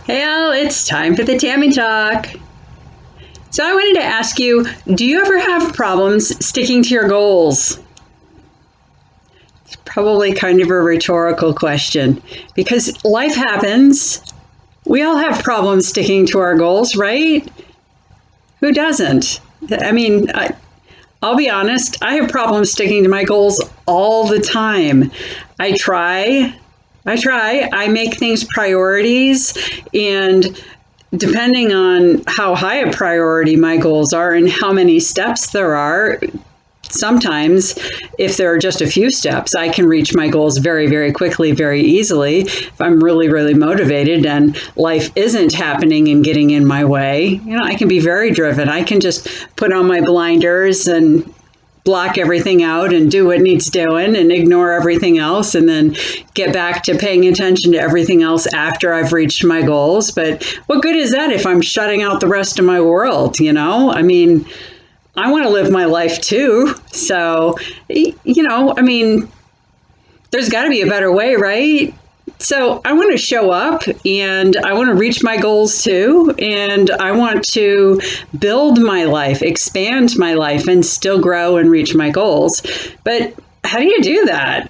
Hey, Al, it's time for the Tammy Talk. So, I wanted to ask you, do you ever have problems sticking to your goals? It's probably kind of a rhetorical question because life happens. We all have problems sticking to our goals, right? Who doesn't? I mean, I'll be honest, I have problems sticking to my goals all the time. I try, I make things priorities, and depending on how high a priority my goals are and how many steps there are, sometimes if there are just a few steps, I can reach my goals very, very quickly, very easily. If I'm really, really motivated and life isn't happening and getting in my way, I can be very driven. I can just put on my blinders and block everything out and do what needs doing and ignore everything else and then get back to paying attention to everything else after I've reached my goals. But what good is that if I'm shutting out the rest of my world, I mean, I want to live my life too. So, there's got to be a better way, right? So I want to show up and I want to reach my goals too. And I want to build my life, expand my life, and still grow and reach my goals. But how do you do that?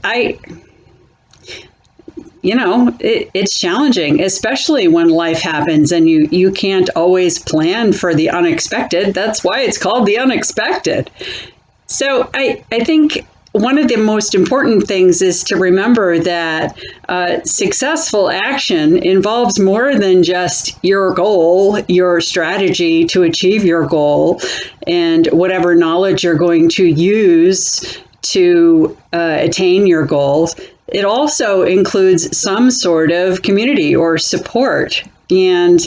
It's challenging, especially when life happens and you can't always plan for the unexpected. That's why it's called the unexpected. So I think one of the most important things is to remember that successful action involves more than just your goal, your strategy to achieve your goal, and whatever knowledge you're going to use to attain your goals. It also includes some sort of community or support. And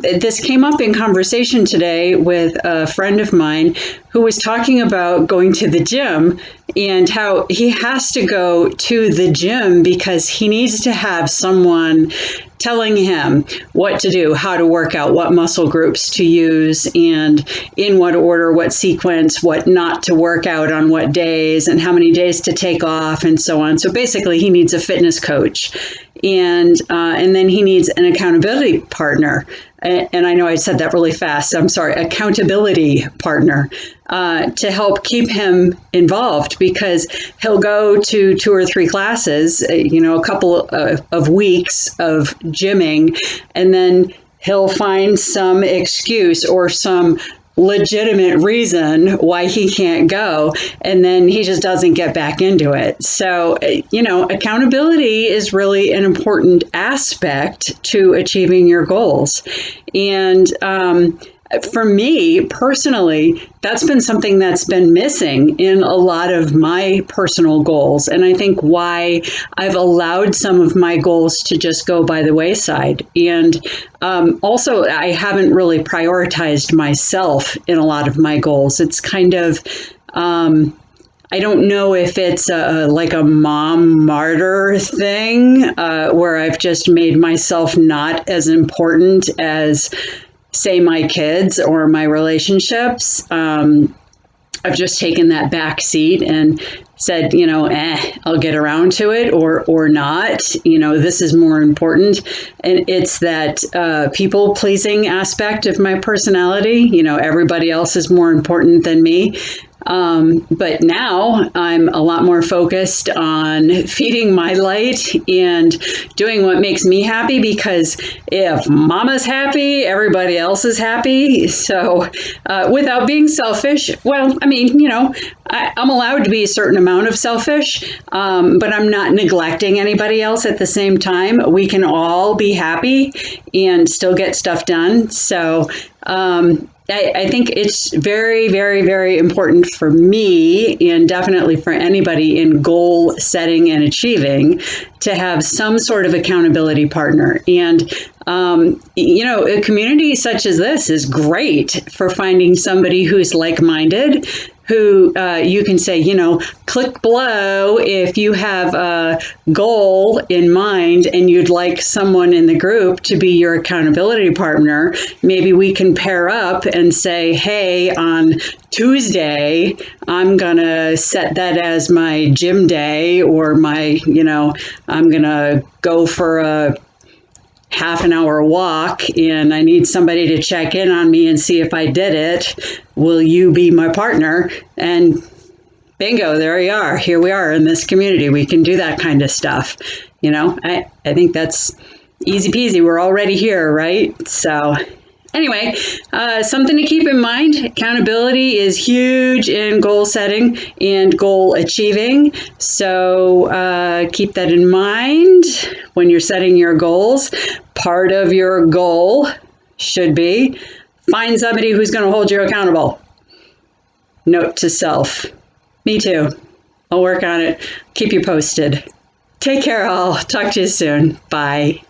this came up in conversation today with a friend of mine who was talking about going to the gym and how he has to go to the gym because he needs to have someone telling him what to do, how to work out, what muscle groups to use, and in what order, what sequence, what not to work out on what days, and how many days to take off, and so on. So basically, he needs a fitness coach, and then he needs an accountability partner. And I know I said that really fast. I'm sorry, accountability partner to help keep him involved because he'll go to 2 or 3 classes, a couple of weeks of gymming, and then he'll find some excuse or some legitimate reason why he can't go, and then he just doesn't get back into it. So, accountability is really an important aspect to achieving your goals. And for me personally, that's been something that's been missing in a lot of my personal goals. And I think why I've allowed some of my goals to just go by the wayside. And also, I haven't really prioritized myself in a lot of my goals. It's kind of, I don't know if it's like a mom martyr thing where I've just made myself not as important as, say, my kids or my relationships. I've just taken that back seat and said, I'll get around to it or not. This is more important. And it's that people pleasing aspect of my personality. Everybody else is more important than me. But now I'm a lot more focused on feeding my light and doing what makes me happy, because if mama's happy, everybody else is happy. So without being selfish, well, I'm allowed to be a certain amount of selfish, but I'm not neglecting anybody else at the same time. We can all be happy and still get stuff done. So I think it's very, very, very important for me, and definitely for anybody in goal setting and achieving, to have some sort of accountability partner. And, a community such as this is great for finding somebody who's like-minded, who you can say, click below if you have a goal in mind and you'd like someone in the group to be your accountability partner. Maybe we can pair up and say, hey, on Tuesday, I'm going to set that as my gym day, or I'm going to go for a half an hour walk and I need somebody to check in on me and see if I did it. Will you be my partner? And bingo, there you are. Here we are in this community. We can do that kind of stuff. I think that's easy peasy. We're already here, right? So anyway, something to keep in mind. Accountability is huge in goal setting and goal achieving. So keep that in mind when you're setting your goals. Part of your goal should be find somebody who's going to hold you accountable. Note to self. Me too. I'll work on it. Keep you posted. Take care, all. Talk to you soon. Bye.